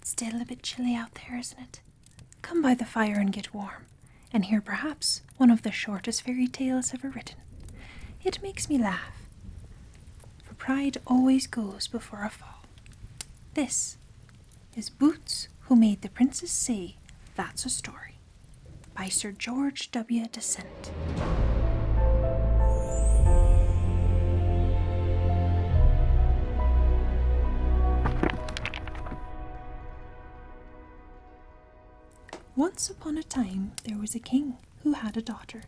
Still a bit chilly out there, isn't it? Come by the fire and get warm, and hear perhaps one of the shortest fairy tales ever written. It makes me laugh, for pride always goes before a fall. This is Boots Who Made the Princess Say That's a Story by Sir George W. Dasent. Once upon a time there was a king who had a daughter,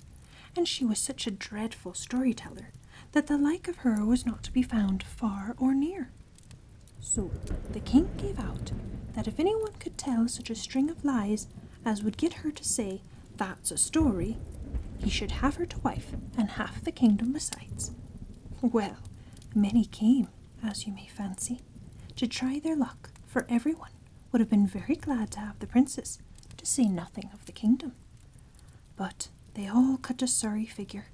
and she was such a dreadful storyteller that the like of her was not to be found far or near. So the king gave out that if anyone could tell such a string of lies as would get her to say, "That's a story," he should have her to wife and half the kingdom besides. Well, many came, as you may fancy, to try their luck, for everyone would have been very glad to have the princess, to say nothing of the kingdom. But they all cut a sorry figure,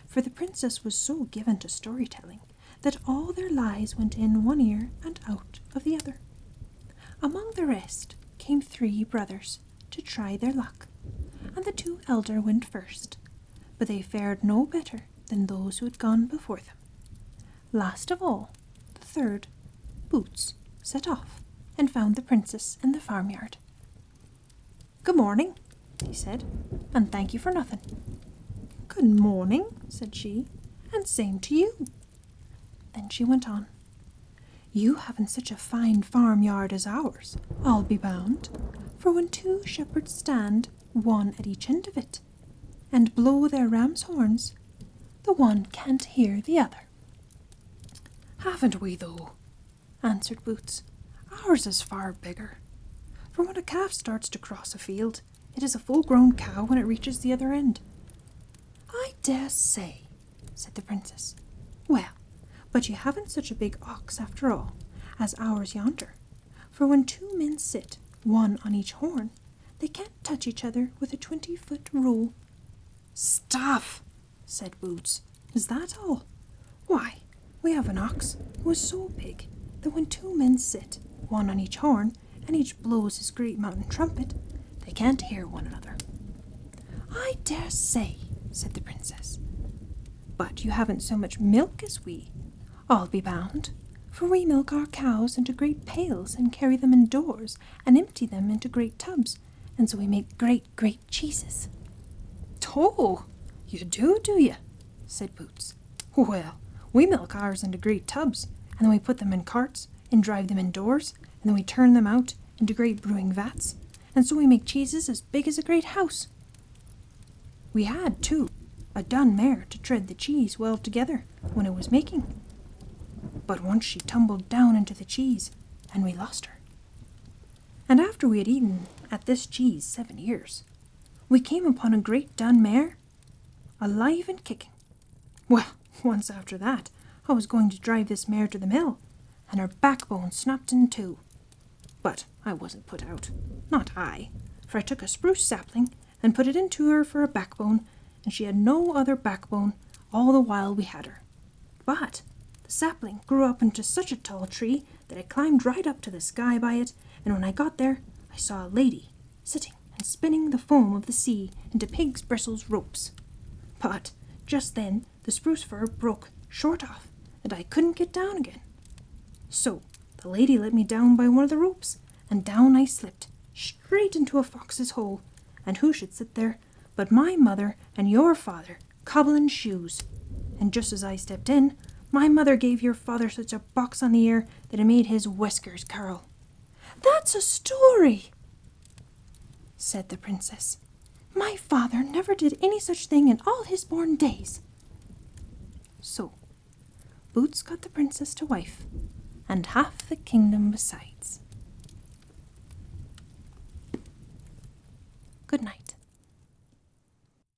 for the princess was so given to storytelling that all their lies went in one ear and out of the other. Among the rest came 3 brothers to try their luck, and the 2 elder went first, but they fared no better than those who had gone before them. Last of all, the 3rd, Boots, set off and found the princess in the farmyard. "Good morning," he said, "and thank you for nothing." "Good morning," said she, "and same to you." Then she went on. "You haven't such a fine farmyard as ours, I'll be bound, for when 2 shepherds stand, one at each end of it, and blow their ram's horns, the one can't hear the other." "Haven't we, though?" answered Boots. "Ours is far bigger. For when a calf starts to cross a field, it is a full-grown cow when it reaches the other end." "I dare say," said the princess. "Well, but you haven't such a big ox after all, as ours yonder, for when 2 men sit, one on each horn, they can't touch each other with a 20-foot rule." "Stuff!" said Boots. "Is that all? Why, we have an ox who is so big that when 2 men sit, one on each horn, and each blows his great mountain trumpet, they can't hear one another." "I dare say," said the princess. "But you haven't so much milk as we, I'll be bound, for we milk our cows into great pails and carry them indoors and empty them into great tubs, and so we make great cheeses." "Oh, you do you?" said Boots. "Well, we milk ours into great tubs, and then we put them in carts and drive them indoors, and then we turn them out into great brewing vats, and so we make cheeses as big as a great house. We had, too, a dun mare to tread the cheese well together when it was making, but once she tumbled down into the cheese, and we lost her. And after we had eaten at this cheese 7 years, we came upon a great dun mare, alive and kicking. Well, once after that, I was going to drive this mare to the mill, and her backbone snapped in 2. But I wasn't put out, not I, for I took a spruce sapling and put it into her for a backbone, and she had no other backbone all the while we had her. But the sapling grew up into such a tall tree that I climbed right up to the sky by it, and when I got there, I saw a lady sitting and spinning the foam of the sea into pig's bristles ropes. But just then the spruce fir broke short off, and I couldn't get down again. So the lady let me down by one of the ropes, and down I slipped, straight into a fox's hole, and who should sit there but my mother and your father, cobbling shoes. And just as I stepped in, my mother gave your father such a box on the ear that it made his whiskers curl." "That's a story," said the princess. "My father never did any such thing in all his born days." So Boots got the princess to wife, and half the kingdom besides. Good night.